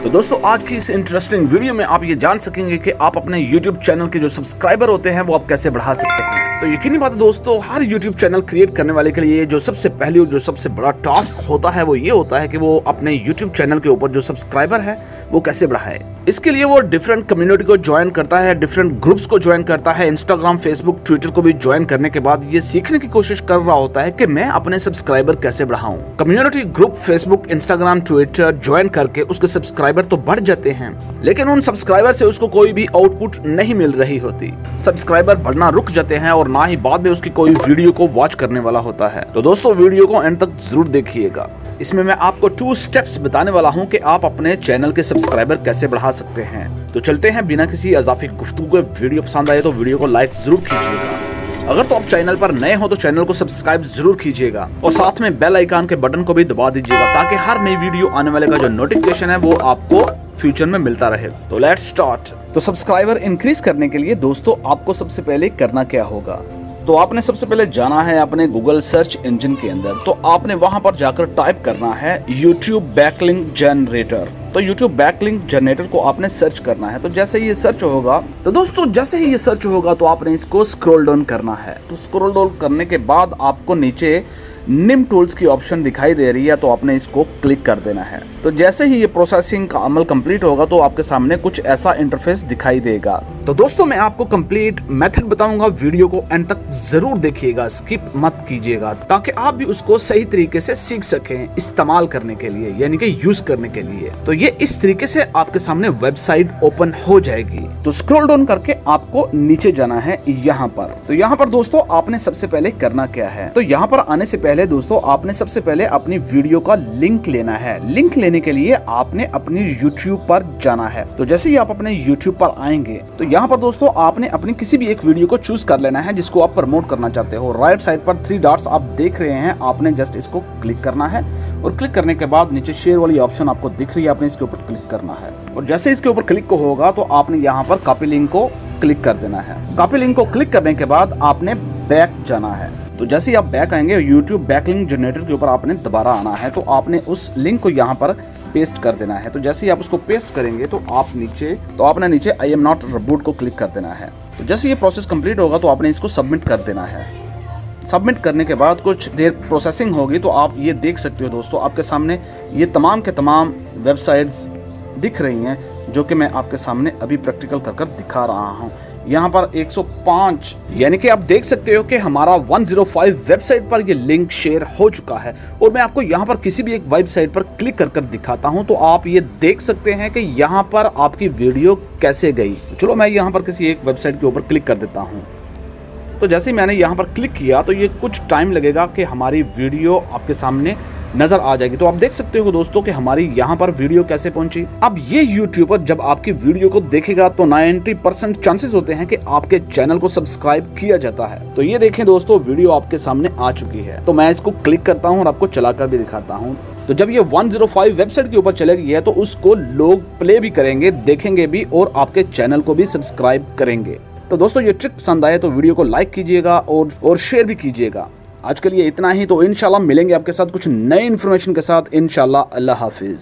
तो दोस्तों आज की इस इंटरेस्टिंग वीडियो में आप ये जान सकेंगे कि आप अपने YouTube चैनल के जो सब्सक्राइबर होते हैं वो आप कैसे बढ़ा सकते हैं। तो यकीनी बात है दोस्तों, हर YouTube चैनल क्रिएट करने वाले के लिए जो सबसे पहले और जो सबसे बड़ा टास्क होता है वो ये होता है कि वो अपने YouTube चैनल के ऊपर जो सब्सक्राइबर है वो कैसे बढ़ाए। इसके लिए वो डिफरेंट कम्युनिटी को ज्वाइन करता है, डिफरेंट ग्रुप्स को ज्वाइन करता है, इंस्टाग्राम, फेसबुक, ट्विटर को भी ज्वाइन करने के बाद ये सीखने की कोशिश कर रहा होता है कि मैं अपने सब्सक्राइबर कैसे बढ़ाऊं। Community group Facebook, Instagram, Twitter join करके उसके सब्सक्राइबर तो बढ़ जाते हैं, लेकिन उन सब्सक्राइबर से उसको कोई भी आउटपुट नहीं मिल रही होती। सब्सक्राइबर बढ़ना रुक जाते हैं और ना ही बाद में उसकी कोई वीडियो को वॉच करने वाला होता है। तो दोस्तों वीडियो को एंड तक जरूर देखिएगा। इसमें मैं आपको 2 स्टेप्स बताने वाला हूं कि आप अपने चैनल के सब्सक्राइबर कैसे बढ़ा सकते हैं। तो चलते हैं बिना किसी इजाफी गुफ्तगू के। वीडियो पसंद आए तो वीडियो को लाइक जरूर कीजिएगा। अगर तो आप चैनल पर नए हो तो चैनल को सब्सक्राइब जरूर कीजिएगा और साथ में बेल आइकन के बटन को भी दबा दीजिएगा ताकि हर नई वीडियो आने वाले का जो नोटिफिकेशन है वो आपको फ्यूचर में मिलता रहे। तो लेट्स स्टार्ट। तो सब्सक्राइबर इंक्रीज करने के लिए दोस्तों आपको सबसे पहले करना क्या होगा, तो आपने सबसे पहले जाना है अपने गूगल सर्च इंजन के अंदर। तो आपने वहां पर जाकर टाइप करना है YouTube बैकलिंक जनरेटर। तो YouTube बैकलिंक जनरेटर को आपने सर्च करना है। तो जैसे ये सर्च होगा तो दोस्तों जैसे ही ये सर्च होगा तो आपने इसको स्क्रॉल डाउन करना है। तो स्क्रॉल डाउन करने के बाद आपको नीचे निम टूल्स की ऑप्शन दिखाई दे रही है, तो आपने इसको क्लिक कर देना है। तो जैसे ही ये प्रोसेसिंग का अमल कंप्लीट होगा तो आपके सामने कुछ ऐसा इंटरफेस दिखाई देगा। तो दोस्तों मैं आपको कंप्लीट मेथड बताऊंगा, वीडियो को एंड तक जरूर देखिएगा, स्किप मत कीजिएगा ताकि आप भी उसको सही तरीके से सीख सकें इस्तेमाल करने के लिए, यानी कि यूज करने के लिए। तो ये इस तरीके से आपके सामने वेबसाइट ओपन हो जाएगी। तो स्क्रॉल डाउन करके आपको नीचे जाना है यहाँ पर। तो यहाँ पर दोस्तों आपने सबसे पहले करना क्या है, तो यहाँ पर आने से पहले दोस्तों आपने सबसे पहले अपनी वीडियो का लिंक लेना है। लिंक लेने के लिए आपने अपनी YouTube पर जाना है। तो जैसे ही आप अपने YouTube पर आएंगे तो यहाँ पर दोस्तों आपने अपनी किसी भी एक वीडियो को चूज कर लेना है जिसको आप प्रमोट करना चाहते हो। राइट साइड पर 3 डॉट्स आप देख रहे हैं, आपने जस्ट इसको क्लिक करना है और क्लिक करने के बाद नीचे शेयर वाली ऑप्शन आपको दिख रही है, आपने इसके ऊपर क्लिक करना है। और जैसे इसके ऊपर क्लिक होगा तो आपने यहाँ पर कॉपी लिंक को क्लिक कर देना है। कॉपी लिंक को क्लिक करने के बाद आपने बैक जाना है। तो जैसे ही आप बैक आएंगे YouTube बैकलिंक जनरेटर के ऊपर आपने दोबारा आना है। तो आपने उस लिंक को यहाँ पर पेस्ट कर देना है। तो जैसे ही आप उसको पेस्ट करेंगे तो आपने नीचे आई एम नॉट रिबूट को क्लिक कर देना है। तो जैसे ये प्रोसेस कंप्लीट होगा तो आपने इसको सबमिट कर देना है। सबमिट करने के बाद कुछ देर प्रोसेसिंग होगी तो आप ये देख सकते हो दोस्तों आपके सामने ये तमाम के तमाम वेबसाइट्स दिख रही हैं जो कि मैं आपके सामने अभी प्रैक्टिकल कर दिखा रहा हूँ। यहाँ पर 105 यानी कि आप देख सकते हो कि हमारा 105 वेबसाइट पर ये लिंक शेयर हो चुका है। और मैं आपको यहाँ पर किसी भी एक वेबसाइट पर क्लिक कर दिखाता हूँ तो आप ये देख सकते हैं कि यहाँ पर आपकी वीडियो कैसे गई। चलो मैं यहाँ पर किसी एक वेबसाइट के ऊपर क्लिक कर देता हूँ। तो जैसे ही मैंने यहाँ पर क्लिक किया तो ये कुछ टाइम लगेगा कि हमारी वीडियो आपके सामने नजर आ जाएगी। तो आप देख सकते हो दोस्तों कि हमारी यहाँ पर वीडियो कैसे पहुंची। अब ये यूट्यूबर जब आपकी वीडियो को देखेगा तो 90% चांसेस होते हैं कि आपके चैनल को सब्सक्राइब किया जाता है। तो ये देखें दोस्तों वीडियो आपके सामने आ चुकी है। तो मैं इसको क्लिक करता हूँ और आपको चलाकर भी दिखाता हूँ। तो जब ये 105 वेबसाइट के ऊपर चलेगी है तो उसको लोग प्ले भी करेंगे, देखेंगे भी और आपके चैनल को भी सब्सक्राइब करेंगे। तो दोस्तों ये ट्रिक पसंद आए तो वीडियो को लाइक कीजिएगा और शेयर भी कीजिएगा। आज के लिए इतना ही। तो इंशाल्लाह मिलेंगे आपके साथ कुछ नए इन्फॉर्मेशन के साथ। इंशाल्लाह। अल्लाह हाफिज।